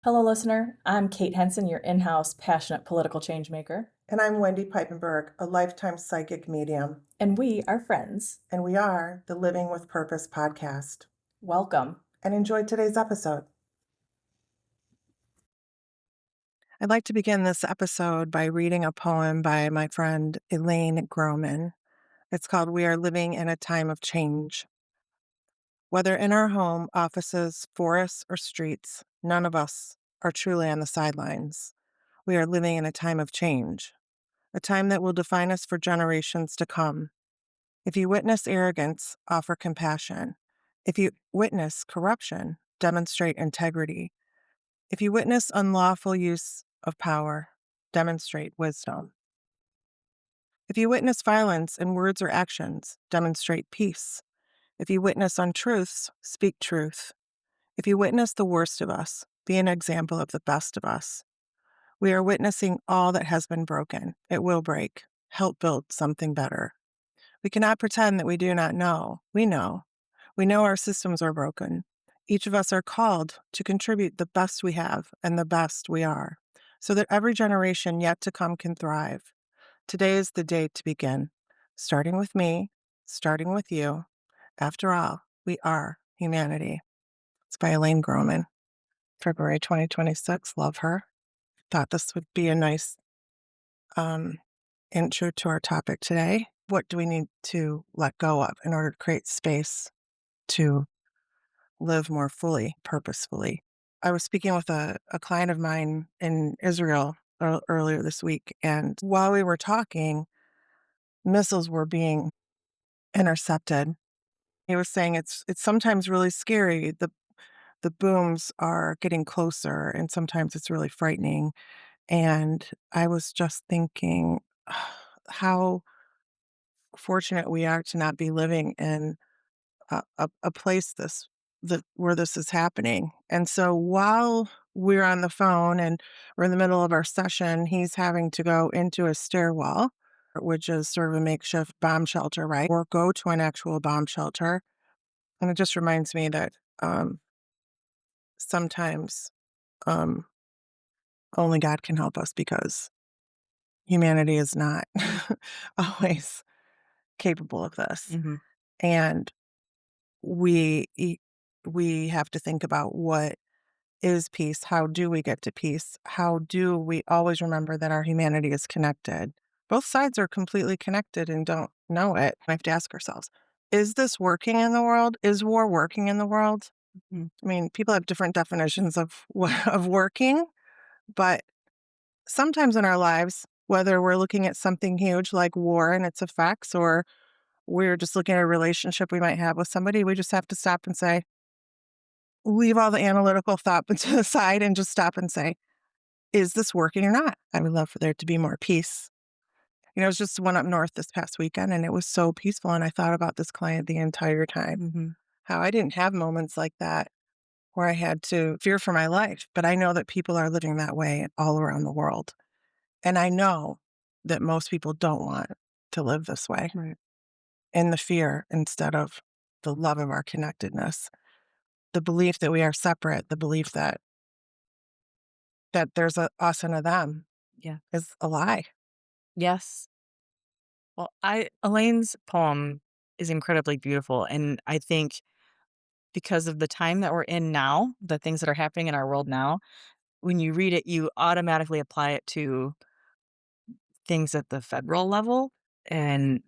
Hello, listener. I'm Kate Henson, your in house passionate political change maker, And I'm Wendy Peipenberg, a lifetime psychic medium, and we are friends. and we are the Living with Purpose podcast. Welcome. And enjoy today's episode. I'd like to begin this episode by reading a poem by my friend Elaine Grohman. It's called We Are Living in a Time of Change. Whether in our home, offices, forests, or streets, none of us are truly on the sidelines. We are living in a time of change, a time that will define us for generations to come. If you witness arrogance, offer compassion. If you witness corruption, demonstrate integrity. If you witness unlawful use of power, demonstrate wisdom. If you witness violence in words or actions, demonstrate peace. If you witness untruths, speak truth. If you witness the worst of us, be an example of the best of us. We are witnessing all that has been broken. It will break. Help build something better. We cannot pretend that we do not know. We know. We know our systems are broken. Each of us are called to contribute the best we have and the best we are, so that every generation yet to come can thrive. Today is the day to begin, starting with me, starting with you. After all, we are humanity. It's by Elaine Grohman, February 2026. Love her. Thought this would be a nice intro to our topic today. What do we need to let go of in order to create space to live more fully, purposefully? I was speaking with a client of mine in Israel earlier this week, and while we were talking, missiles were being intercepted. He was saying it's sometimes really scary. The booms are getting closer, and sometimes it's really frightening. And I was just thinking how fortunate we are to not be living in a place where this is happening. And so while we're on the phone and we're in the middle of our session, he's having to go into a stairwell, which is sort of a makeshift bomb shelter, right? Or go to an actual bomb shelter. And it just reminds me that sometimes um, only God can help us because humanity is not always capable of this. Mhm. And we e- we have to think about what is peace. How do we get to peace? How do we always remember that our humanity is connected? Both sides are completely connected and don't know it. We have to ask ourselves, is this working in the world? Is war working in the world? Mhm. I mean, people have different definitions of of working, but sometimes in our lives, whether we're looking at something huge like war and its effects, or we're just looking at a relationship we might have with somebody, we just have to stop and say, leave all the analytical thought to the side and just stop and say, is this working or not? I would love for there to be more peace. It was just one up north this past weekend and it was so peaceful. And I thought about this client the entire time, Mhm. how I didn't have moments like that where I had to fear for my life. But I know that people are living that way all around the world. And I know that most people don't want to live this way Right. in the fear instead of the love of our connectedness, the belief that we are separate, the belief that there's a us and a them Yeah. is a lie. Yes. Well, I Elaine's poem is incredibly beautiful, and I think because of the time that we're in now, the things that are happening in our world now, when you read it, you automatically apply it to things at the federal level and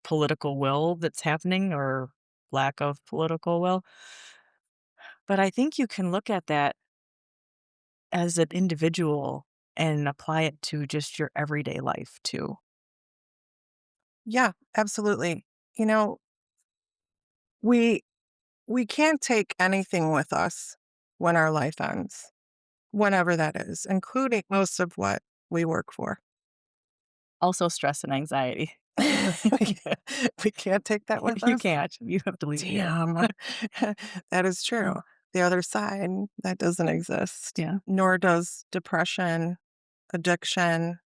political will that's happening or lack of political will. But I think you can look at that as an individual and apply it to just your everyday life too. Yeah, absolutely. You know, we we can't take anything with us when our life ends, whenever that is, including most of what we work for. Also stress and anxiety. we can't we can't take that with You us? can't. You have to leave it here. Damn. That is true. Mm. The other side, that doesn't exist, Yeah. nor does depression, addiction,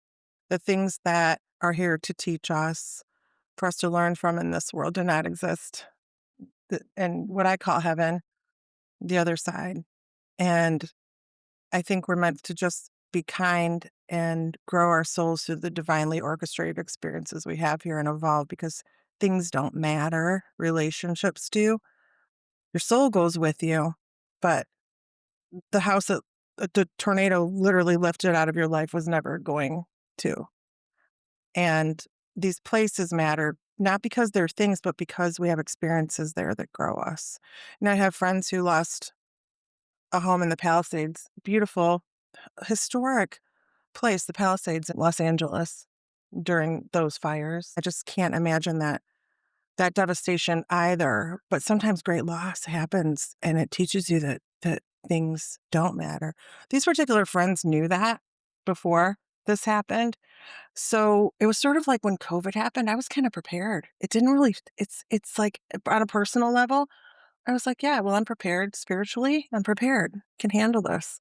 the things that are here to teach us, for us to learn from in this world do not exist. And what I call heaven, the other side, And I think we're meant to just be kind and grow our souls through the divinely orchestrated experiences we have here and evolve because things don't matter. Relationships do. Your soul goes with you, but the house that the tornado literally lifted out of your life was never going to. And these places matter not because they're things, but because we have experiences there that grow us. And I have friends who lost a home in the Palisades, beautiful, historic place, the Palisades in Los Angeles during those fires. I just can't imagine that devastation either. But sometimes great loss happens and it teaches you that things don't matter. These particular friends knew that before this happened. So it was sort of like when COVID happened, I was kind of prepared. It didn't really it's like on a personal level, I was like, yeah, well, I'm prepared spiritually. I'm prepared. Can handle this.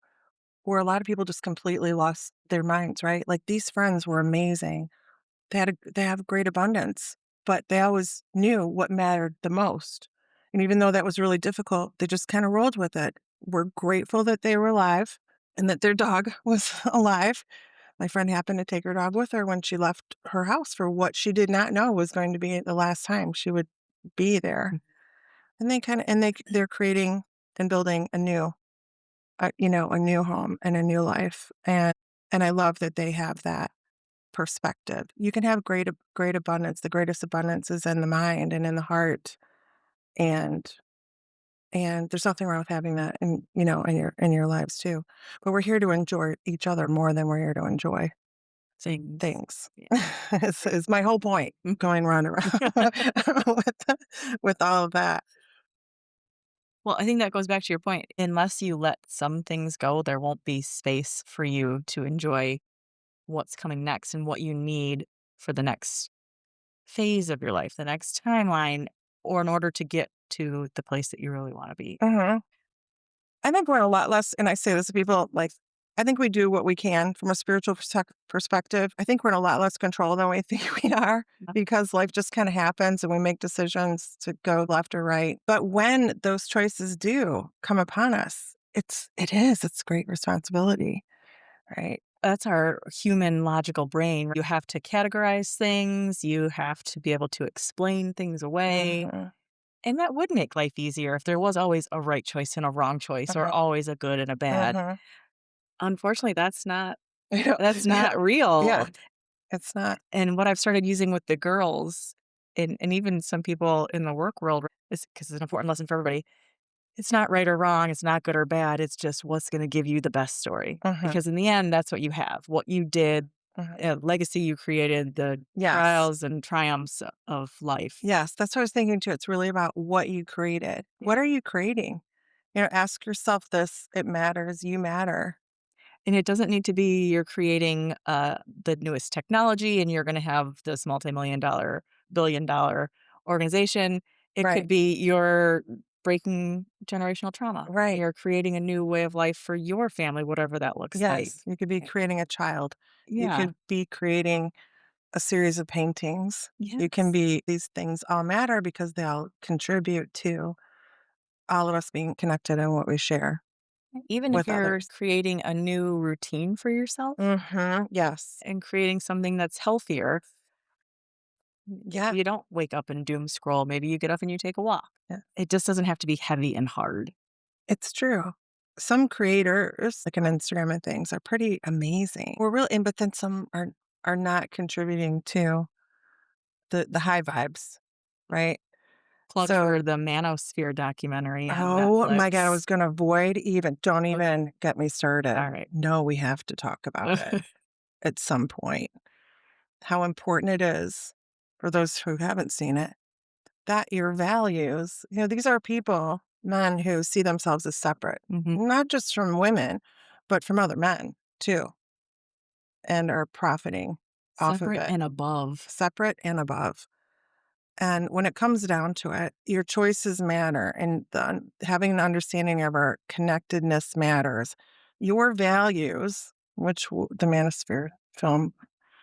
Where a lot of people just completely lost their minds, right? Like these friends were amazing. They have great abundance, but they always knew what mattered the most. And even though that was really difficult, they just kind of rolled with it. We're grateful that they were alive and that their dog was alive. My friend happened to take her dog with her when she left her house for what she did not know was going to be the last time she would be there. And they're creating and building a new home and a new life. And I love that they have that perspective. You can have great abundance. The greatest abundance is in the mind and in the heart. And there's nothing wrong with having that in your lives too. But we're here to enjoy each other more than we're here to enjoy Things. things. Yeah. is my whole point going round and round with all of that. Well, I think that goes back to your point. Unless you let some things go, there won't be space for you to enjoy what's coming next and what you need for the next phase of your life, the next timeline, or in order to get to the place that you really want to be. Mhm. I think we're a lot less, and I say this to people, like, I think we do what we can from a spiritual perspective. I think we're in a lot less control than we think we are because life just kind of happens and we make decisions to go left or right. But when those choices do come upon us, it's great responsibility, right? That's our human logical brain. You have to categorize things, you have to be able to explain things away. Mhm, And that would make life easier if there was always a right choice and a wrong choice or mhm, always a good and a bad. mhm. Unfortunately, that's not You know, that's yeah, not yeah, real. it's not. And what I've started using with the girls and even some people in the work world is because it's an important lesson for everybody. It's not right or wrong, it's not good or bad, it's just what's gonna give you the best story. Mhm, Because in the end, that's what you have, what you did, mhm. legacy you created, the Yes. trials and triumphs of life. Yes, that's what I was thinking too. It's really about what you created. Yeah. What are you creating? Ask yourself this. It matters. You matter. And it doesn't need to be you're creating, the newest technology and you're gonna have this multimillion-dollar, billion-dollar organization. It could Right. be you're breaking generational trauma. Right. You're creating a new way of life for your family, whatever that looks like. Yes. You could be creating a child. You Yeah. could be creating a series of paintings. You can Yes. be, these things all matter because they all contribute to all of us being connected in what we share Even if with you're others. creating a new routine for yourself Yes. and creating something that's healthier, Yeah. you don't wake up and doom scroll. Maybe you get up and you take a walk. Yeah. It just doesn't have to be heavy and hard. It's true. Some creators, like on Instagram and things, are pretty amazing. We're really, but then some are not contributing to the high vibes, right? Plug So, for the Manosphere documentary on oh my God, I Netflix. was going to avoid even. Don't Ok, even get me started. alright. No, we have to talk about it at some point. How important it is for those who haven't seen it that your values. These are people, men who see themselves as separate, Mhm. not just from women, but from other men too, and are profiting off of Separate it, and above. separate and above. And when it comes down to it, your choices matter, and having an understanding of our connectedness matters. Your values, which the Manosphere film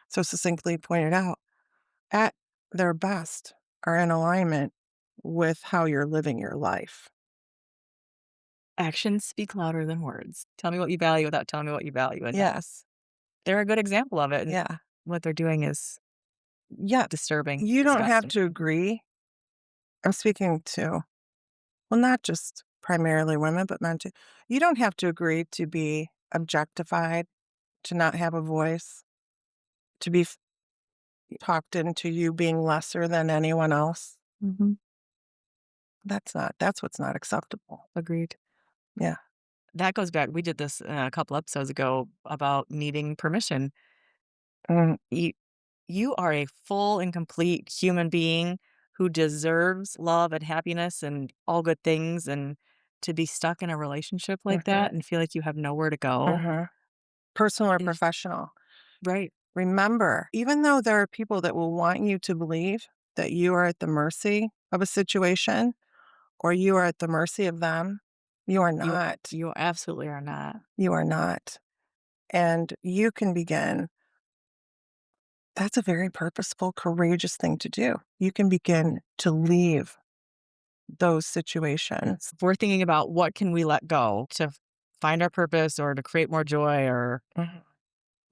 so succinctly pointed out, at their best, are in alignment with how you're living your life. Actions speak louder than words. Tell me what you value without telling me what you value, and Yes. they're a good example of it, and Yeah. what they're doing is Yeah. disturbing, You don't have disgusting. to agree. I'm speaking to, well, not just primarily women, but men too. You don't have to agree to be objectified, to not have a voice, to be talked into you being lesser than anyone else. Mhm. That's what's not acceptable. Agreed. Yeah. That goes back we did this, a couple episodes ago about needing permission. Mm, You you are a full and complete human being who deserves love and happiness and all good things, and to be stuck in a relationship like mhm, that and feel like you have nowhere to go mhm. Personal or is professional. right. Remember, even though there are people that will want you to believe that you are at the mercy of a situation or you are at the mercy of them, you are You not. you absolutely are not. You are not. And you can begin. That's a very purposeful, courageous thing to do. You can begin to leave those situations. If we're thinking about what can we let go to find our purpose or to create more joy or Mhm,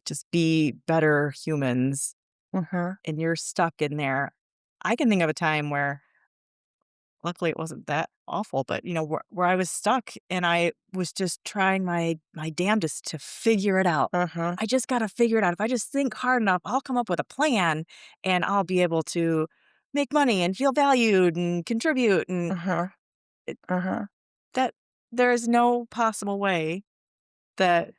just be better humans, mhm, and you're stuck in there, I can think of a time where luckily it wasn't that awful, but where I was stuck and I was just trying my damnedest to figure it out. mhm, I just got to figure it out. If I just think hard enough, I'll come up with a plan and I'll be able to make money and feel valued and contribute, and mhm, it, mhm. that there is no possible way that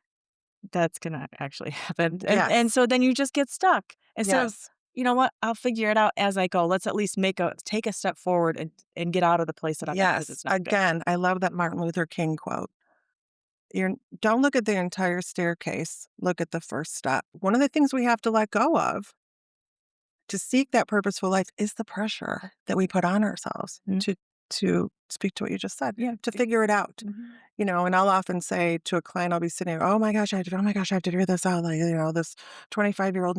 that's gonna actually happen, and Yes. so then you just get stuck instead of, Yes. "You know what? I'll figure it out as I go. Let's at least take a step forward and get out of the place that I'm in because Yes. it's not good." Again, I love that Martin Luther King quote. You're don't look at the entire staircase, look at the first step. One of the things we have to let go of to seek that purposeful life is the pressure that we put on ourselves Mm, to speak to what you just said, yeah, to figure it out. mhm. And I'll often say to a client, I'll be sitting there, oh my gosh, I have to figure this out. Like, this 25-year-old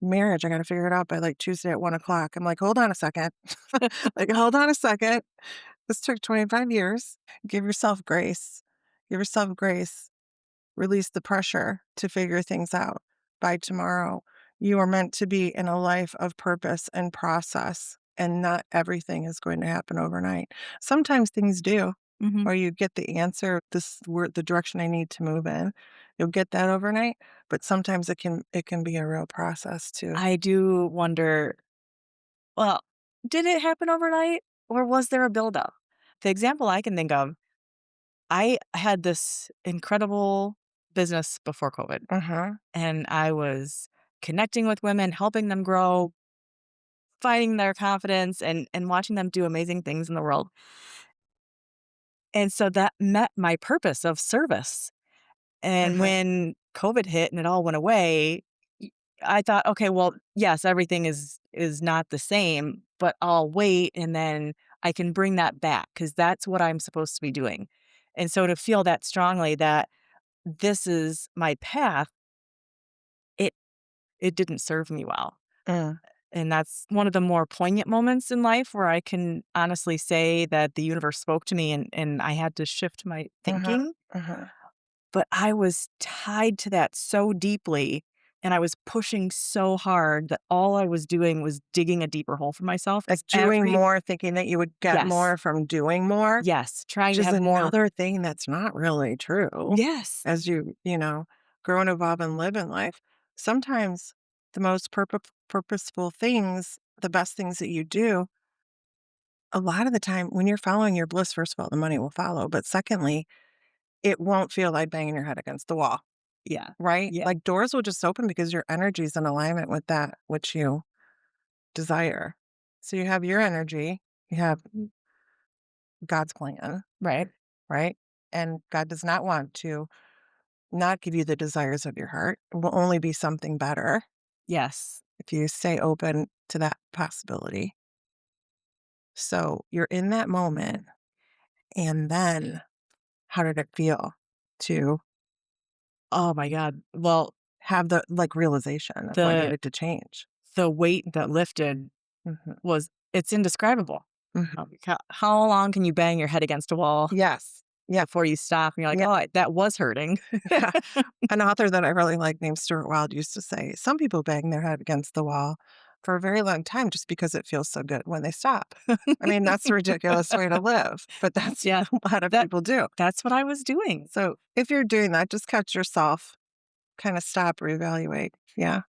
marriage, I got to figure it out by like Tuesday at 1 o'clock. I'm like, hold on a second. Like, hold on a second. This took 25 years. Give yourself grace. Give yourself grace. Release the pressure to figure things out. By tomorrow, you are meant to be in a life of purpose and process, and not everything is going to happen overnight. Sometimes things do, Mhm. or you get the answer, this where the direction I need to move in. You'll get that overnight, but sometimes it can be a real process too. I do wonder, well, did it happen overnight or was there a buildup? The example I can think of, I had this incredible business before COVID, Mhm, and I was connecting with women, helping them grow, finding their confidence, and watching them do amazing things in the world. And so that met my purpose of service. And mhm, when COVID hit and it all went away, y I thought, "Okay, well, yes, everything is not the same, but I'll wait and then I can bring that back because that's what I'm supposed to be doing." And so to feel that strongly that this is my path, it it didn't serve me well. mm, And that's one of the more poignant moments in life where I can honestly say that the universe spoke to me and I had to shift my mhm, thinking. mhm. But I was tied to that so deeply and I was pushing so hard that all I was doing was digging a deeper hole for myself Like because doing more, thinking that you would get yes, more from doing more. yes, trying Which to is have more. another thing that's not really true Yes. as you grow and evolve and live in life. Sometimes the most purposeful things, the best things that you do, a lot of the time when you're following your bliss, first of all, the money will follow. But secondly, it won't feel like banging your head against the wall, Yeah. right? Yeah. Like doors will just open because your energy is in alignment with that which you desire. So you have your energy, you have God's plan, Right. right? And God does not want to not give you the desires of your heart. It will only be something better Yes. if you stay open to that possibility. So you're in that moment. And then how did it feel to Oh my god. Well, have the like realization of what the needed to change? the weight that lifted Mhm, was it's indescribable. mhm. How long can you bang your head against a wall Yes. Yeah. before you stop and you're like, Yeah. "Oh, that was hurting." Yeah. An author that I really like named Stuart Wilde used to say, some people bang their head against the wall for a very long time just because it feels so good when they stop. I mean, that's a ridiculous way to live, but that's Yeah. what a lot of That people do. that's what I was doing. So if you're doing that, just catch yourself, kind of stop, reevaluate. Yeah.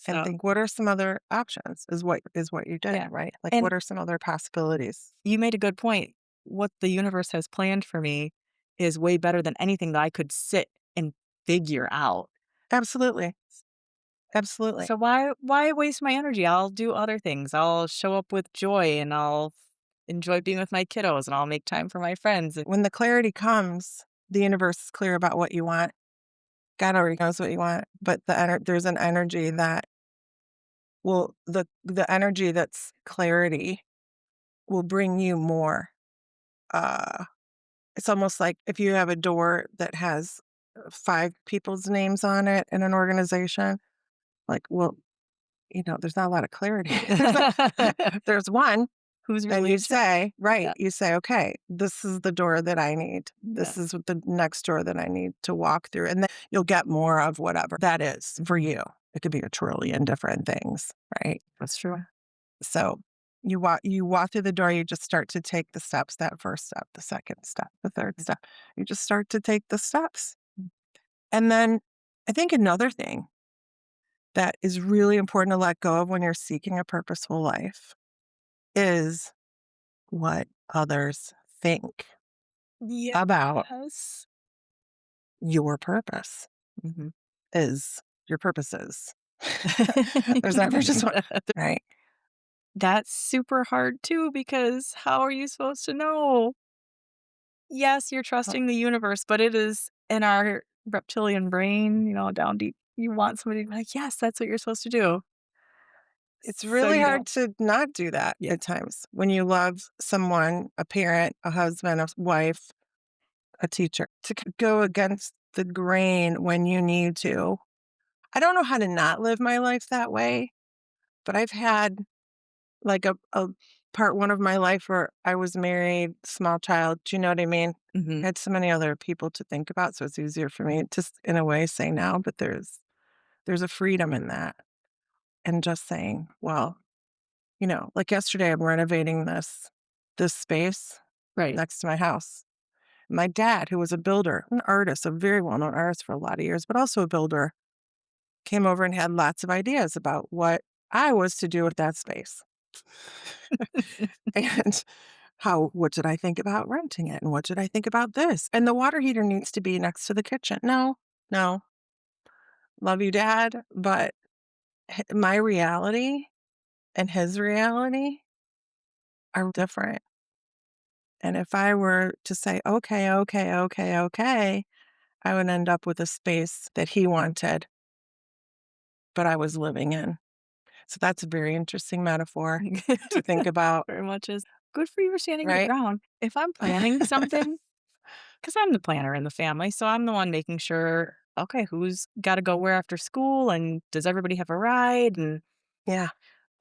And So, think, what are some other options? Is what you did, yeah. right? Like, And what are some other possibilities? you made a good point. What the universe has planned for me is way better than anything that I could sit and figure out. Absolutely. Absolutely. So why waste my energy? I'll do other things. I'll show up with joy and I'll enjoy being with my kiddos and I'll make time for my friends. When the clarity comes, the universe is clear about what you want. God already knows what you want, but there's an energy that will the energy that's clarity will bring you more. Uh, it's almost like if you have a door that has 5 people's names on it in an organization, like, well, there's not a lot of clarity. There's one, Who's and really you in charge? say, right, Yeah. you say, "Okay, this is the door that I need. Yeah. This is what the next door that I need to walk through," and then you'll get more of whatever that is for you. It could be a trillion different things, right? That's true. So you walk through the door, you just start to take the steps, that first step, the second step, the third step. You just start to take the steps. And then I think another thing that is really important to let go of when you're seeking a purposeful life is what others think about Yes. your purpose Mhm. is your purposes. There's never just one, right? That's super hard too because how are you supposed to know? Yes, you're Huh. trusting the universe, but it is in our reptilian brain, down deep. You want somebody to be like, "Yes, that's what you're supposed to do." It's So really you hard don't. to not do that Yeah. at times when you love someone, a parent, a husband, a wife, a teacher, to go against the grain when you need to. I don't know how to not live my life that way, but I've had like a part one of my life where I was married, small child. Do you know what I mean? Mhm. I had so many other people to think about, so it's easier for me to, in a way, say now. But there's a freedom in that, and just saying, well, like yesterday, I'm renovating this space Right. next to my house. My dad, who was a builder, an artist, a very well-known artist for a lot of years, but also a builder, came over and had lots of ideas about what I was to do with that space. And what did I think about renting it? And what did I think about this? And the water heater needs to be next to the kitchen. No, no, love you, Dad. But my reality and his reality are different. And if I were to say, okay, okay, okay, okay, I would end up with a space that he wanted, but I was living in. So that's a very interesting metaphor to think about, Very much is good for you for standing your right? ground. If I'm planning something, because I'm the planner in the family, so I'm the one making sure, okay, who's got to go where after school, and does everybody have a ride, and Yeah.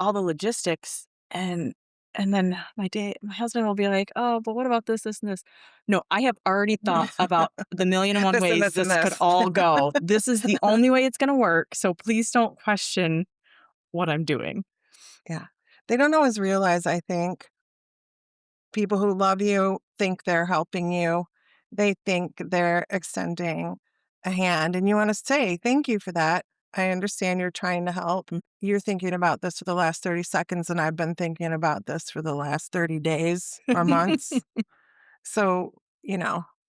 all the logistics, and then my husband will be like, "Oh, but what about this, this, and this?" No, I have already thought about the million and one This and ways this and this could this. all go. This is the only way it's gonna work, so please don't question what I'm doing. Yeah. They don't always realize, I think, people who love you think they're helping you. They think they're extending a hand, and you want to say, thank you for that. I understand you're trying to help. Mm, You're thinking about this for the last 30 seconds, and I've been thinking about this for the last 30 days or months. So,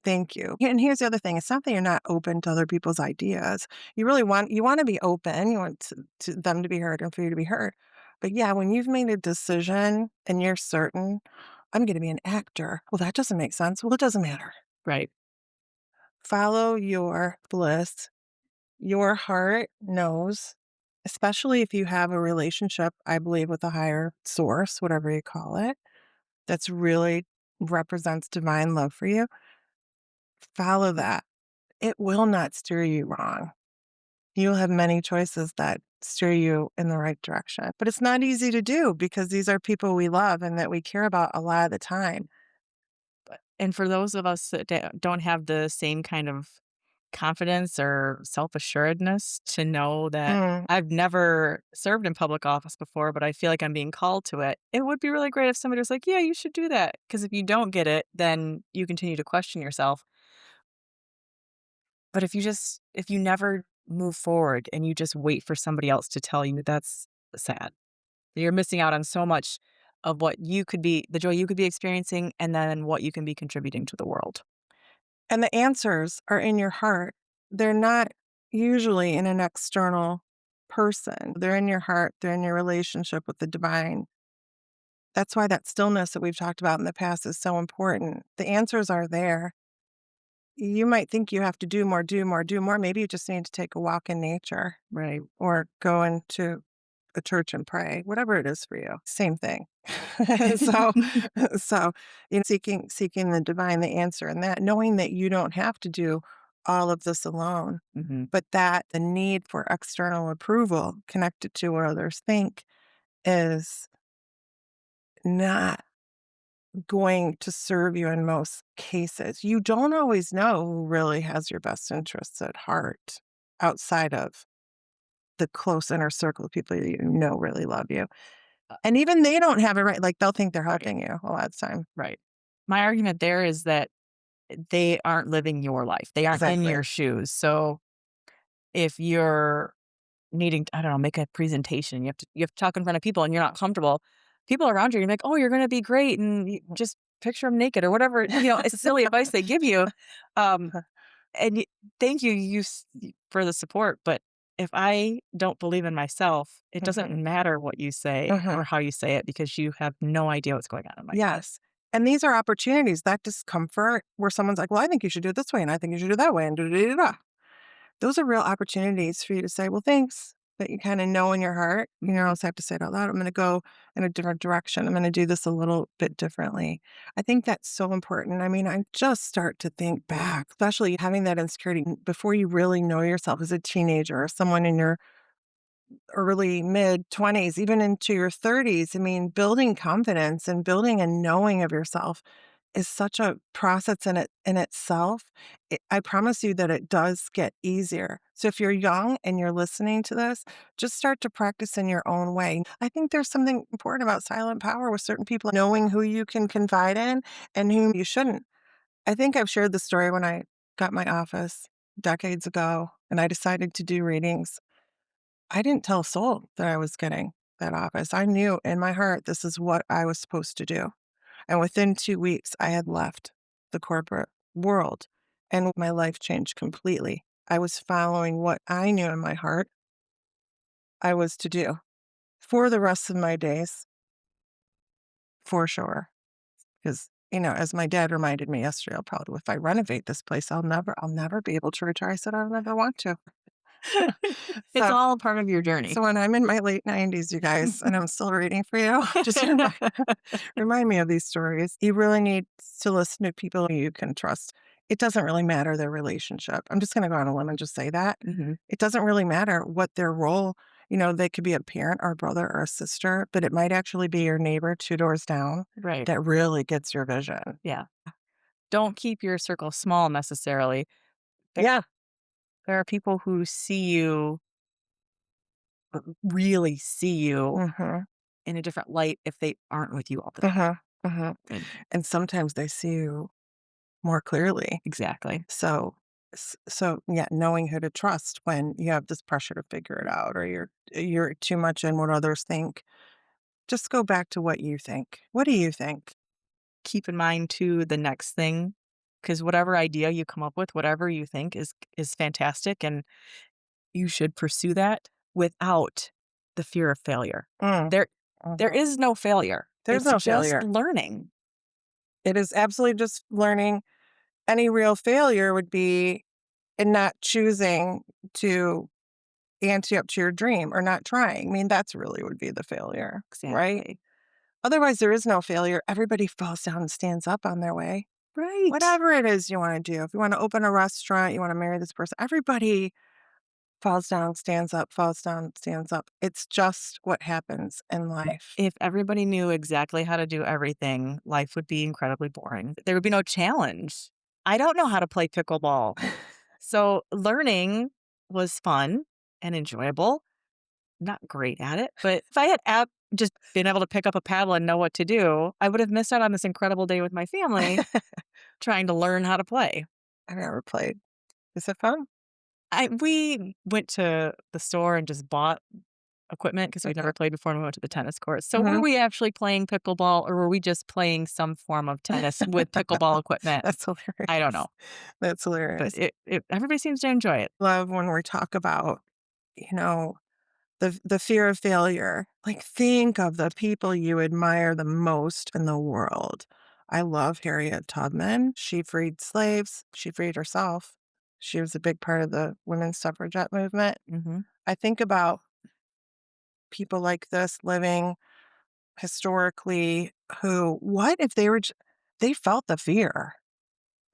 thank you. And here's the other thing. It's not that you're not open to other people's ideas. You want to be open. You want to them to be heard and for you to be heard. But yeah, when you've made a decision and you're certain, I'm going to be an actor. Well, that doesn't make sense. Well, it doesn't matter. right. Follow your bliss. Your heart knows, especially if you have a relationship, I believe, with a higher source, whatever you call it, that's really represents divine love for you. Follow that. It will not steer you wrong. You'll have many choices that steer you in the right direction. But it's not easy to do because these are people we love and that we care about a lot of the time. And for those of us that don't have the same kind of confidence or self-assuredness to know that Mm. I've never served in public office before, but I feel like I'm being called to it. It would be really great if somebody was like, "Yeah, you should do that." Because if you don't get it, then you continue to question yourself. But if you never move forward and you just wait for somebody else to tell you, that's sad. You're missing out on so much of what you could be the joy you could be experiencing and then what you can be contributing to the world. And the answers are in your heart. They're not usually in an external person. They're in your heart, they're in your relationship with the divine. That's why that stillness that we've talked about in the past is so important. The answers are there. You might think you have to do more, do more, do more. Maybe you just need to take a walk in nature Right. or go into a church and pray, whatever it is for you. Same thing. so, so seeking the divine, the answer, and that knowing that you don't have to do all of this alone, Mhm. but that the need for external approval connected to what others think is not going to serve you in most cases. You don't always know who really has your best interests at heart outside of the close inner circle of people that you know really love you. Uh, And even they don't have it right. Like they'll think they're helping you a lot of the time. right. My argument there is that they aren't living your life. They aren't in Exactly. your shoes. So if you're needing to, I don't know, make a presentation, you have to talk in front of people and you're not comfortable. People around you are gonna be like, "Oh, you're gonna be great," and you just picture them naked or whatever, it's silly advice they give you. Um, and thank you, for the support, but if I don't believe in myself, it doesn't Mhm, matter what you say or mhm. how you say it because you have no idea what's going on in my head. Yes. And these are opportunities, that discomfort where someone's like, well, I think you should do it this way. And I think you should do it that way. And da, da, da, da. Those are real opportunities for you to say, well, thanks, that you kind of know in your heart. You don't Mhm. always have to say it out loud. I'm going to go in a different direction. I'm going to do this a little bit differently. I think that's so important. I mean, I just start to think back, especially having that insecurity before you really know yourself as a teenager or someone in your early mid 20s, even into your 30s. I mean, building confidence and building a knowing of yourself is such a process in itself. I promise you that it does get easier. So if you're young and you're listening to this, just start to practice in your own way. I think there's something important about silent power with certain people knowing who you can confide in and whom you shouldn't. I think I've shared the story when I got my office decades ago and I decided to do readings. I didn't tell a soul that I was getting that office. I knew in my heart this is what I was supposed to do. And within 2 weeks, I had left the corporate world and my life changed completely. I was following what I knew in my heart I was to do for the rest of my days, for sure. Because, as my dad reminded me yesterday, I'll probably, if I renovate this place, I'll never be able to retire. I said, I'll never want to. It's So all part of your journey. So when I'm in my late 90s, you guys, and I'm still reading for you, just remind me of these stories. You really need to listen to people you can trust. It doesn't really matter their relationship. I'm just going to go on a limb and just say that. Mhm. It doesn't really matter what their role, they could be a parent or a brother or a sister, but it might actually be your neighbor 2 doors down Right. that really gets your vision. Yeah. Don't keep your circle small necessarily. There Yeah. there are people who see you really see you Hmm. in a different light if they aren't with you all the time. Hmm. Hmm. And And sometimes they see you more clearly. exactly. So yeah, knowing who to trust when you have this pressure to figure it out or you're too much in what others think. Just go back to what you think. What do you think? Keep in mind too the next thing, because whatever idea you come up with, whatever you think is fantastic, and you should pursue that without the fear of failure. Mm, There there mhm. is no failure. There's It's no just failure. learning. It is absolutely just learning. Any real failure would be in not choosing to ante up to your dream or not trying. I mean, that's really would be the failure, right? Exactly. Otherwise, there is no failure. Everybody falls down and stands up on their way. Right. Whatever it is you want to do. If you want to open a restaurant, you want to marry this person, everybody falls down, stands up, falls down, stands up. It's just what happens in life. If everybody knew exactly how to do everything, life would be incredibly boring. There would be no challenge. I don't know how to play pickleball. So learning was fun and enjoyable. Not great at it, but if I had just been able to pick up a paddle and know what to do, I would have missed out on this incredible day with my family trying to learn how to play. I've never played. Is it fun? We went to the store and just bought equipment because we'd Okay. never played before, and we went to the tennis courts. So were Mhm. we actually playing pickleball, or were we just playing some form of tennis with pickleball equipment? That's I don't know, hilarious. That's but hilarious. it everybody seems to enjoy it. Love when we talk about, you know, the fear of failure. Like, think of the people you admire the most in the world. I love Harriet Tubman. She freed slaves. She freed herself. She was a big part of the women's suffragette movement. Mhm. I think about people like this living historically who, what if they were, they felt the fear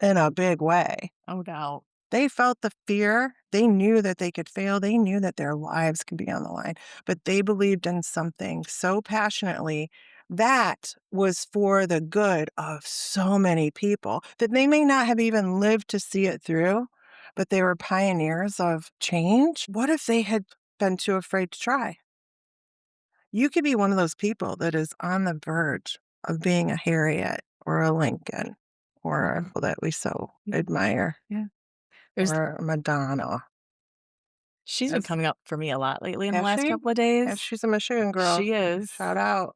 in a big way. Oh, doubt. They felt the fear. They knew that they could fail. They knew that their lives could be on the line, but they believed in something so passionately that was for the good of so many people that they may not have even lived to see it through, but they were pioneers of change. What if they had been too afraid to try? You could be one of those people that is on the verge of being a Harriet or a Lincoln or Mhm. that we so Yeah, admire yeah. There's or a Madonna. She's been That's coming up for me a lot lately in the has last she? couple of Yeah, days. she's a Michigan girl. She is. Shout out.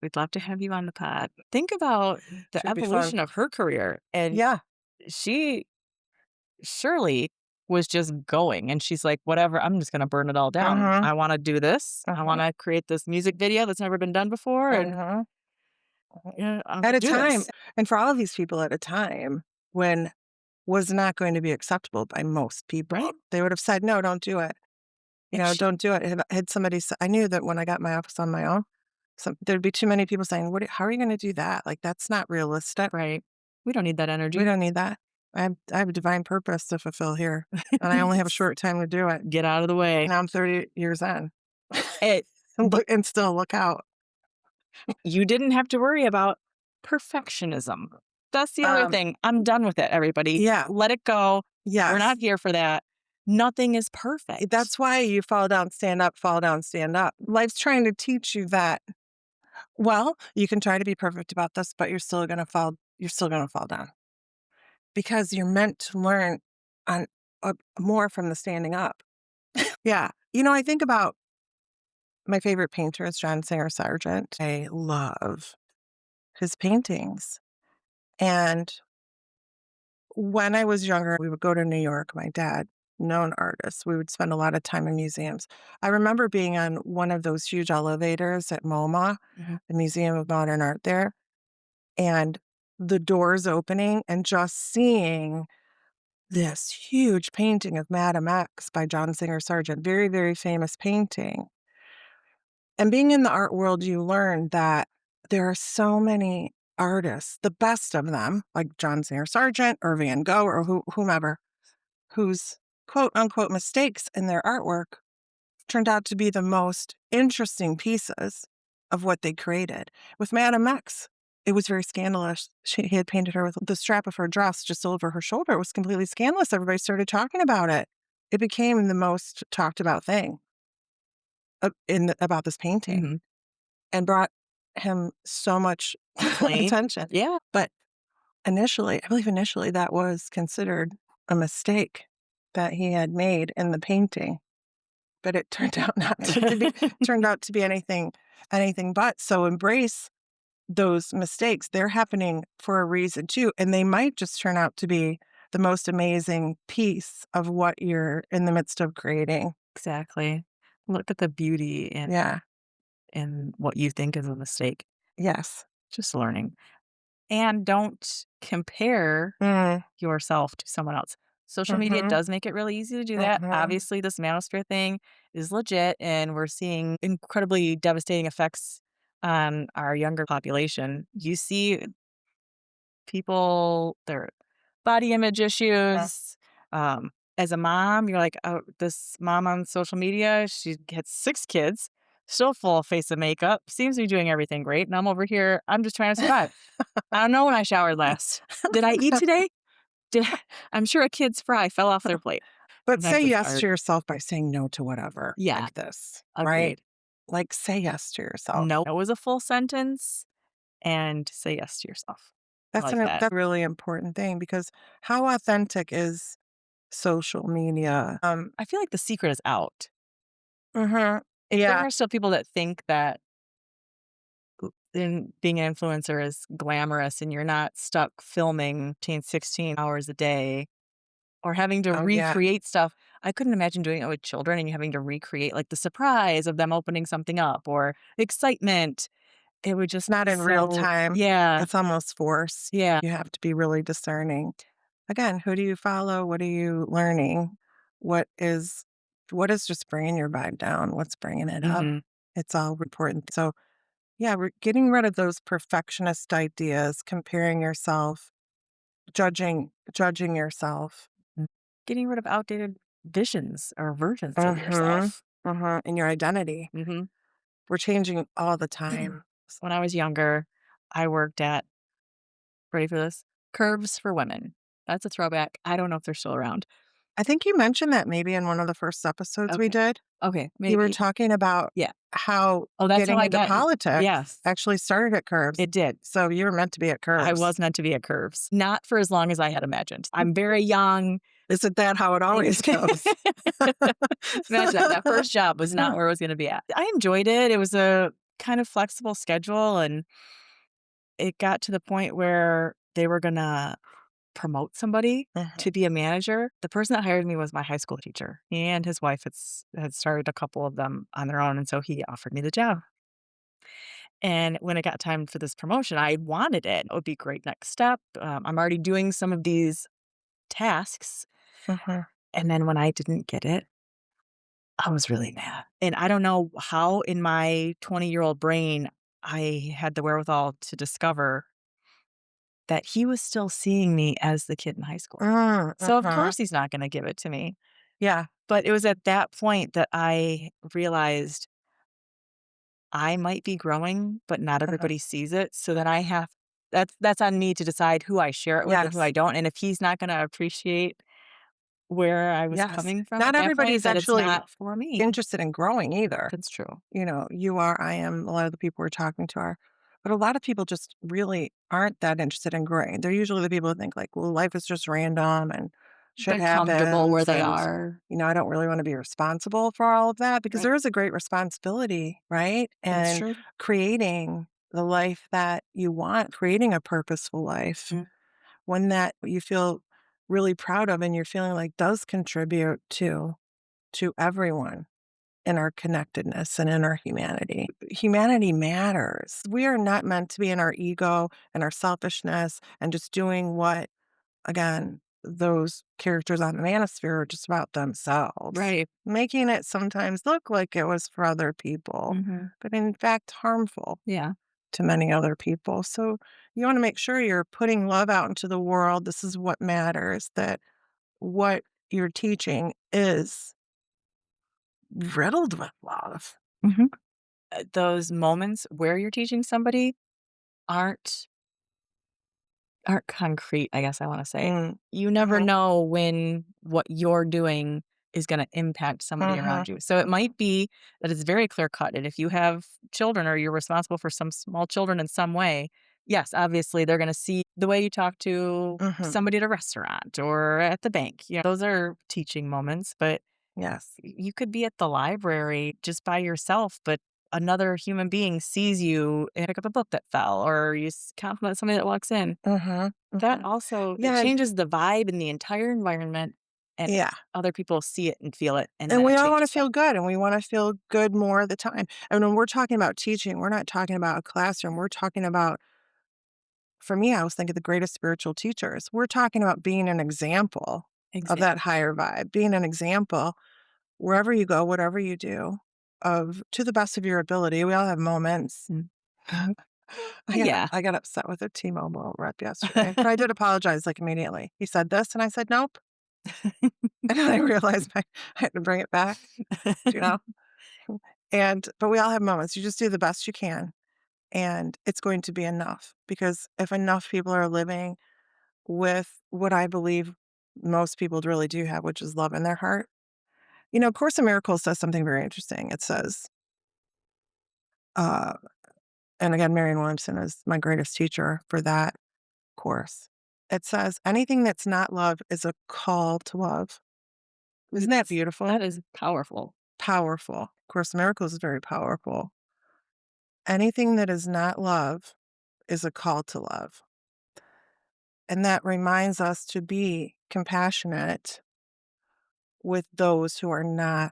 We'd love to have you on the pod. Think about the Should be fun. evolution of her career, and Yeah. she surely was just going, and she's like, "Whatever, I'm just gonna burn it all down. Mhm. I wanna do this. I Mhm. wanna create this music video that's never been done before, and, Mhm. Mhm. yeah, I'm At gonna a do time, this." and for all of these people at a time when was not going to be acceptable by most people. Right? They would have said, "No, don't do it." And sh Don't do it. Had somebody I knew that when I got my office on my own, there'd be too many people saying, how are you gonna do that? Like, that's not realistic. Right. We don't need that We energy. don't need that. I have a divine purpose to fulfill here, and I only have a short time to do it. Get out of the way. Now I'm 30 years in. It And look and still look out. You didn't have to worry about perfectionism. That's the other Um, thing. I'm done with it, everybody. yeah, Let it go. We're not yes. here for that. Nothing is perfect. That's why you fall down, stand up, fall down, stand up. Life's trying to teach you that, well, you can try to be perfect about this, but you're still gonna fall down because you're meant to learn on more from the standing up. Yeah. I think about my favorite painter is John Singer Sargent. I love his paintings. And when I was younger, we would go to New York, my dad, known artist. We would spend a lot of time in museums. I remember being on one of those huge elevators at MoMA, Mhm. the Museum of Modern Art there, and the doors opening and just seeing this huge painting of Madame X by John Singer Sargent, very, very famous painting. And being in the art world, you learn that there are so many artists, the best of them, like John Singer Sargent or Van Gogh or whomever, whose quote unquote mistakes in their artwork turned out to be the most interesting pieces of what they created. With Madame X, it was very scandalous. He had painted her with the strap of her dress just over her shoulder. It was completely scandalous. Everybody started talking about it. It became the most talked about thing about this painting Mhm. and brought him so much Acclaim. attention. Yeah. But I believe initially that was considered a mistake that he had made in the painting, but it turned out not to be turned out to be anything but. So embrace those mistakes. They're happening for a reason too, and they might just turn out to be the most amazing piece of what you're in the midst of creating. Exactly. Look at the beauty Yeah. in what you think is a mistake. Yes. Just learning. And don't compare Mm. yourself to someone else. Social media Mhm. does make it really easy to do that. Mhm. Obviously, this manosphere thing is legit, and we're seeing incredibly devastating effects on our younger population. You see people, their body image Uh, issues, as a mom, you're like, "Oh, this mom on social media, she gets 6 kids, still full face of makeup, seems to be doing everything great, and I'm over here, I'm just trying to survive. I don't know when I showered last. Did I eat today? Did I I'm sure a kid's fry fell off their plate." But say Sometimes it's yes hard. to yourself by saying no to whatever, Yeah, like this, right? agreed. Like, say yes to yourself. No was a full sentence, and say yes to yourself. I like that. That's a really important thing because how authentic is social media? I feel like the secret is out. Mhm. There Yeah. are still people that think that in being an influencer is glamorous and you're not stuck filming 16 hours a day or having to Oh, yeah. recreate stuff. I couldn't imagine doing it with children and you having to recreate like the surprise of them opening something up or excitement. It would It's just not be in real so, time. yeah, It's almost forced. yeah. You have to be really discerning. Again, who do you follow? What are you learning? What is what is just bringing your vibe down? What's bringing it up? Hmm. It's all important. So, yeah, we're getting rid of those perfectionist ideas, comparing yourself, judging yourself. Getting rid of outdated visions or versions of Mhm. yourself. Mhm. And your identity. Hmm. We're changing all the time. When I was younger, I worked at, ready for this? Curves for Women. That's a throwback. I don't know if they're still around. I think you mentioned that maybe in one of the first episodes we Okay. did. Okay, You were maybe. talking about Yeah. how Oh, that's how getting I into got politics yes, actually started at Curbs. it did. So you were meant to be at I Curbs. was meant to be at Curves, not for as long as I had imagined. I'm very young. Isn't that how it always goes? Imagine that. That first job was not where I was gonna be at. I enjoyed it. It was a kind of flexible schedule, and it got to the point where they were gonna promote somebody Mhm, to be a manager. The person that hired me was my high school teacher. He and his wife had started a couple of them on their own, and so he offered me the job. And when it got time for this promotion, I wanted it. It would be a great next step. I'm already doing some of these tasks. mhm. And then when I didn't get it, I was really mad. And I don't know how in my 20-year-old brain I had the wherewithal to discover that he was still seeing me as the kid in high school. So, of Mhm. course, he's not going to give it to me. Yeah, But it was at that point that I realized I might be growing, but not mhm. everybody sees it, so then I have that's on me to decide who I share it with and who I Yes, don't, and if he's not gonna appreciate where I was yes. coming from at Not that point, everybody's then it's actually not for me. interested in growing either. That's true. You know, you are, I am, a lot of the people we're talking to are. But a lot of people just really aren't that interested in growing. They're usually the people who think like, well, life is just random and shit They're comfortable where happens. they And, are. I don't really want to be responsible for all of that because Right. there is a great responsibility, right? That's And true. creating the life that you want, creating a purposeful life, Mm. one that you feel really proud of and you're feeling like does contribute to everyone in our connectedness and in our humanity. Humanity matters. We are not meant to be in our ego and our selfishness and just doing what, again, those characters on the manosphere are just about themselves, Right. making it sometimes look like it was for other people, Mhm. but in fact, harmful Yeah. to many other people. So you want to make sure you're putting love out into the world. This is what matters, that what you're teaching is riddled with love. Mhm. Those moments where you're teaching somebody aren't aren't concrete, I guess I wanna say. Mm. You never Mhm. know when what you're doing is gonna impact somebody Mhm. around you. So it might be that it's very clear cut, and if you have children or you're responsible for some small children in some way, yes, obviously, they're gonna see the way you talk to Mhm. somebody at a restaurant or at the bank. Those are teaching moments, but Yes. you could be at the library just by yourself, but another human being sees you and pick up a book that fell, or you compliment somebody that walks in. Mhm. That Mhm. also it Yeah, changes the vibe in the entire environment, and yeah. other people see it and feel it, and And then we it all wanna changes them. feel good, and we wanna feel good more of the time. And when we're talking about teaching, we're not talking about a classroom, we're talking about, for me, I was thinking the greatest spiritual teachers. We're talking about being an example of that Exactly. higher vibe, being an example wherever you go, whatever you do, of to the best of your ability. We all have moments. Mm. Yeah. I got upset with a T-Mobile rep yesterday, but I did apologize, like, immediately. He said this, and I said, "Nope." And then I realized I had to bring it back, you know? But we all have moments. You just do the best you can, and it's going to be enough because if enough people are living with what I believe most people really do have, which is love in their heart. Course in Miracles says something very interesting. It says, uh, and again, Marianne Williamson is my greatest teacher for that course. It says, anything that's not love is a call to love. Isn't that Yes, beautiful? that is powerful. Powerful. Course in Miracles is very powerful. Anything that is not love is a call to love. And that reminds us to be compassionate with those who are not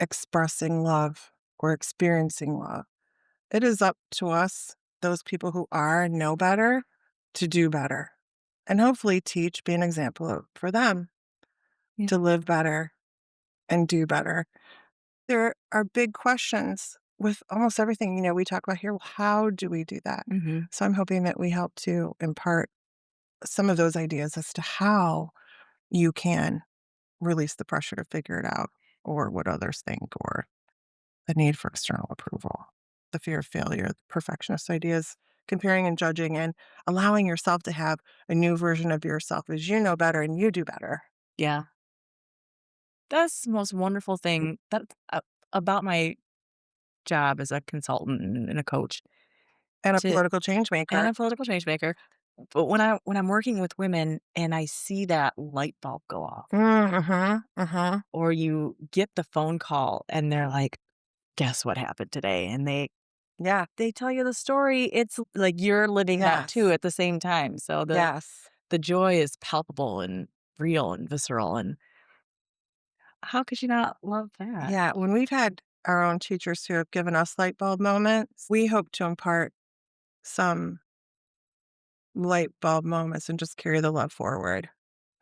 expressing love or experiencing love. It is up to us, those people who are and know better, to do better and hopefully teach, be an example for them Yeah. to live better and do better. There are big questions with almost everything, we talk about here. Well, how do we do that? Mhm. So I'm hoping that we help to impart some of those ideas as to how you can release the pressure to figure it out or what others think or the need for external approval, the fear of failure, the perfectionist ideas, comparing and judging, and allowing yourself to have a new version of yourself as you know better and you do better. Yeah. That's the most wonderful thing that about my job as a consultant and a coach And a to political change and maker. a political change maker. But when I'm working with women and I see that light bulb go off, Mm-hmm. Mm-hmm. or you get the phone call and they're like, "Guess what happened today?" And Yeah. they tell you the story. It's like you're living that too Yes. at the same time. So Yes. the joy is palpable and real and visceral. And how could you not love that? Yeah. When we've had our own teachers who have given us light bulb moments, we hope to impart some light bulb moments and just carry the love forward.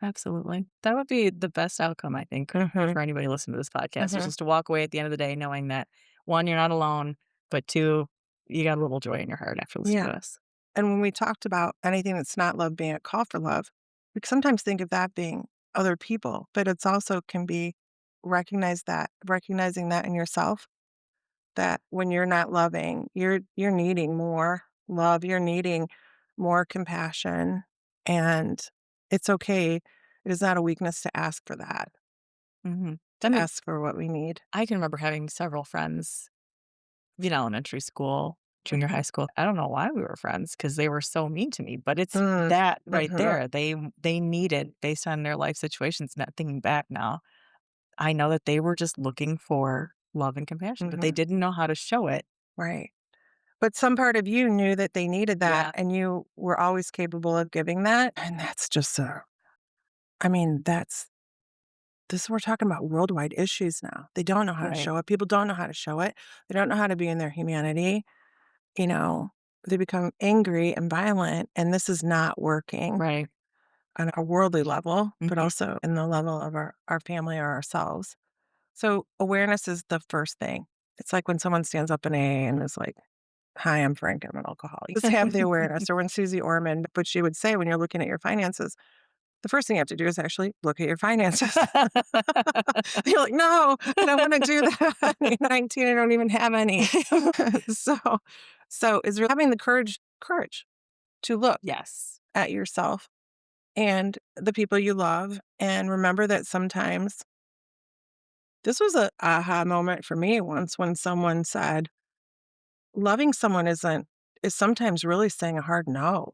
Absolutely. That would be the best outcome, I think, Mm-hmm. for anybody listening to this podcast, is Mm-hmm. just to walk away at the end of the day knowing that, one, you're not alone, but two, you got a little joy in your heart after listening Yeah. to us. And when we talked about anything that's not love being a call for love, we sometimes think of that being other people, but it's also can be recognizing that in yourself, that when you're not loving, you're needing more love, you're needing more compassion, and it's okay. It is not a weakness to ask for that, Mhm. I to mean, ask for what we need. I can remember having several friends in elementary school, junior high Mhm. school. I don't know why we were friends because they were so mean to me, but it's Mm, that right mhm, there. They needed, based on their life situations, not thinking back now, I know that they were just looking for love and compassion, but they mhm, didn't know how to show it. right. But some part of you knew that they needed that, Yeah, and you were always capable of giving that, and that's just a I mean, that's this we're talking about worldwide issues now. They don't know how to right, show it. People don't know how to show it. They don't know how to be in their humanity, you know? They become angry and violent, and this is not working right. on a worldly level, but Mhm. also in the level of our family or ourselves. So, awareness is the first thing. It's like when someone stands up in AA and is like, "Hi, I'm Frank, I'm an alcoholic." Just have the awareness. Or when Susie Orman, but she would say when you're looking at your finances, the first thing you have to do is actually look at your finances. You're like, "No, I don't wanna do that. I'm 19, I don't even have any." So is really having the courage to look Yes, at yourself and the people you love, and remember that sometimes this was a aha moment for me once when someone said, "Loving someone is sometimes really saying a hard no,"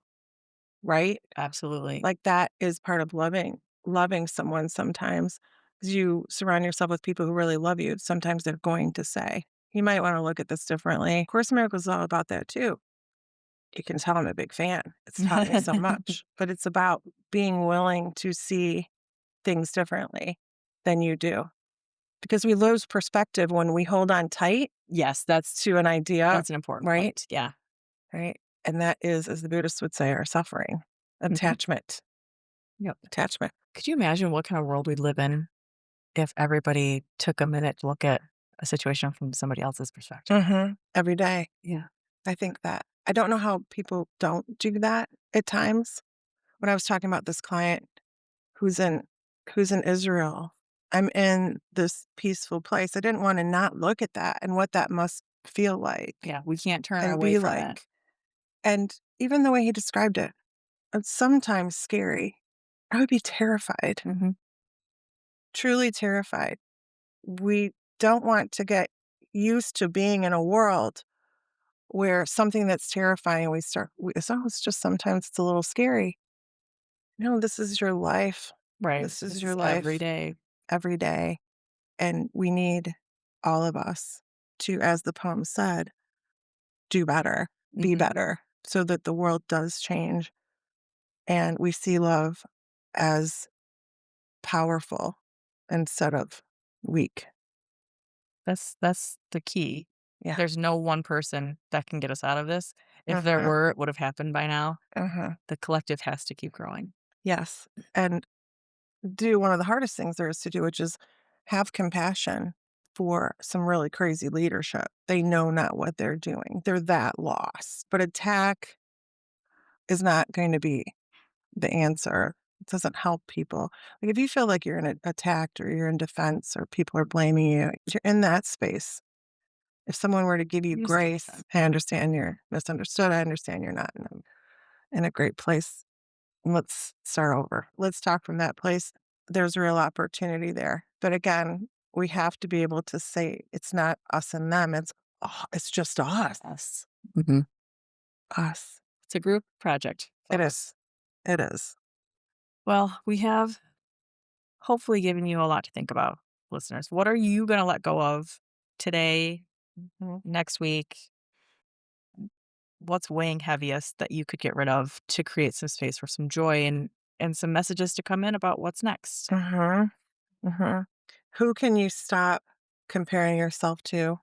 right? absolutely. Like, that is part of loving someone sometimes, 'cause you surround yourself with people who really love you, sometimes they're going to say, "You might wanna look at this differently." Course in Miracles is all about that too. You can tell I'm a big fan. It's taught me so much, but it's about being willing to see things differently than you do, because we lose perspective when we hold on tight Yes, to an idea, that's an important right? point. Yeah. Right? And that is, as the Buddhists would say, our suffering. Mhm. Attachment. Yep. Attachment. Could you imagine what kind of world we'd live in if everybody took a minute to look at a situation from somebody else's perspective? Mhm. Every day. Yeah. I think that. I don't know how people don't do that at times. When I was talking about this client who's in who's in Israel. I'm in this peaceful place. I didn't want to not look at that and what that must feel like Yeah, we can't turn and away be from it. like. And even the way he described it, it's sometimes scary. I would be terrified, Mhm. truly terrified. We don't want to get used to being in a world where something that's terrifying, it's just sometimes it's a little scary. No, this is your life. Right. This is This your is every life day. every day. And we need all of us to, as the poem said, do better, be Mhm. better, so that the world does change. And we see love as powerful instead of weak. That's the key. Yeah. There's no one person that can get us out of this. If there Uh-huh. were, it would have happened by now. Uh-huh. The collective has to keep growing. Yes. And do one of the hardest things there is to do, which is have compassion for some really crazy leadership. They know not what they're doing. They're that lost. But attack is not going to be the answer. It doesn't help people. Like if you feel like you're attacked or you're in defense or people are blaming you, you're in that space. If someone were to give you You stay grace, defensive. I understand you're misunderstood. I understand you're not in a great place. Let's start over. Let's talk from that place. There's real opportunity there. But again, we have to be able to say it's not us and them. It's just us. Us. Mhm. Us. It's a group project, It folks. is. It is. Well, we have hopefully given you a lot to think about, listeners. What are you going to let go of today, Mhm. next week? What's weighing heaviest that you could get rid of to create some space for some joy and some messages to come in about what's next? Mhm. Mhm. Who can you stop comparing yourself to?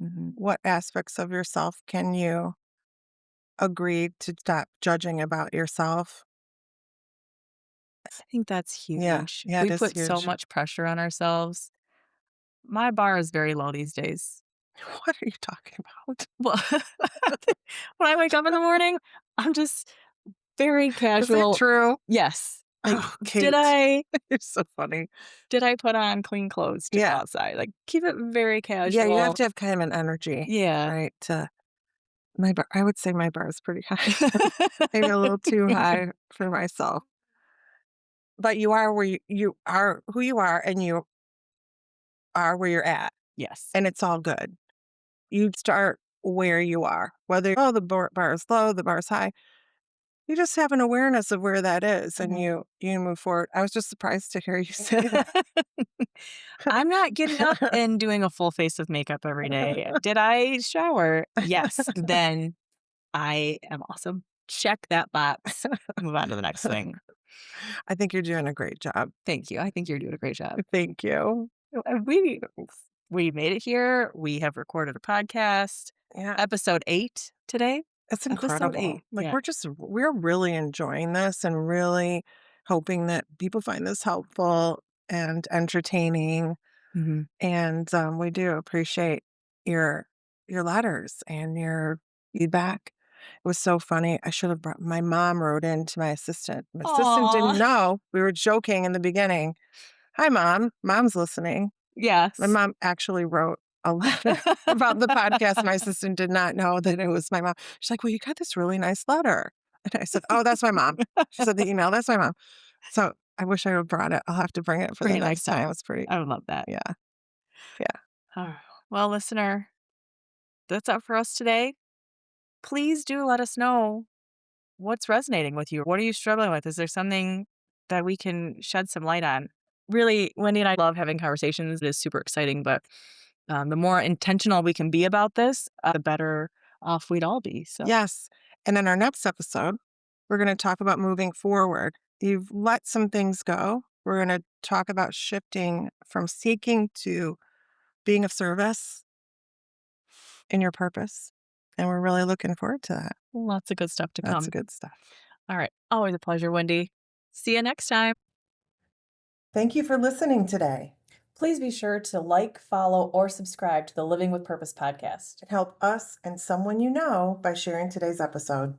Mhm. What aspects of yourself can you agree to stop judging about yourself? I think that's Yeah. huge. Yeah, it We is put so huge. much pressure on ourselves. My bar is very low these days. What are you talking about? Well, when I wake up in the morning, I'm just very Is that casual. true? Yes. Like, Oh, did Kate. I You're so funny. did I put on clean clothes to go Yeah. outside? Like, keep it very Yeah, you have casual. to have kind of an energy, Yeah. right? I would say my bar is pretty high. Maybe a little too high for myself. But you are where you are who you are and you are where you're at, Yes. and it's all good. You start where you are, whether, the bar is low, the bar is high. You just have an awareness of where that is and Mhm. you move forward. I was just surprised to hear you say that. I'm not getting up and doing a full face of makeup every day. Did I shower? Yes. Then I am awesome. Check that box. Move on to the next thing. I think you're doing a great job. Thank you. I think you're doing a great job. Thank you. We made it here. We have recorded a podcast. Yeah, Episode 8 today. it's Episode incredible. 8. Like Yeah. we're really enjoying this and really hoping that people find this helpful and entertaining. Mhm. And we do appreciate your your letters and your feedback. It was so funny. I should have brought my mom wrote in to my assistant. My assistant didn't Aw. know. We were joking in the beginning. Hi, mom. Mom's listening. My Yes. mom actually wrote a letter about the podcast. My assistant did not know that it was my mom. She's like, "Well, you got this really nice letter." And I said, "Oh, that's my mom." She said, "The email, that's my mom." So I wish I would have brought it. I'll have to bring it for Bring the it next next time. time. It's pretty, I would love that. yeah, yeah. Alright. Well, listener, that's it for us today. Please do let us know what's resonating with you. What are you struggling with? Is there something that we can shed some light on? Really, Wendy and I love having conversations. It is super exciting, but the more intentional we can be about this, the better off we'd all be. So, Yes. And in our next episode, we're going to talk about moving forward. You've let some things go. We're going to talk about shifting from seeking to being of service in your purpose. And we're really looking forward to that. lots of good stuff to That's come. good stuff. All right. Always a pleasure, Wendy. See you next time. Thank you for listening today. Please be sure to like, follow, or subscribe to the Living with Purpose podcast. Help us and someone you know by sharing today's episode.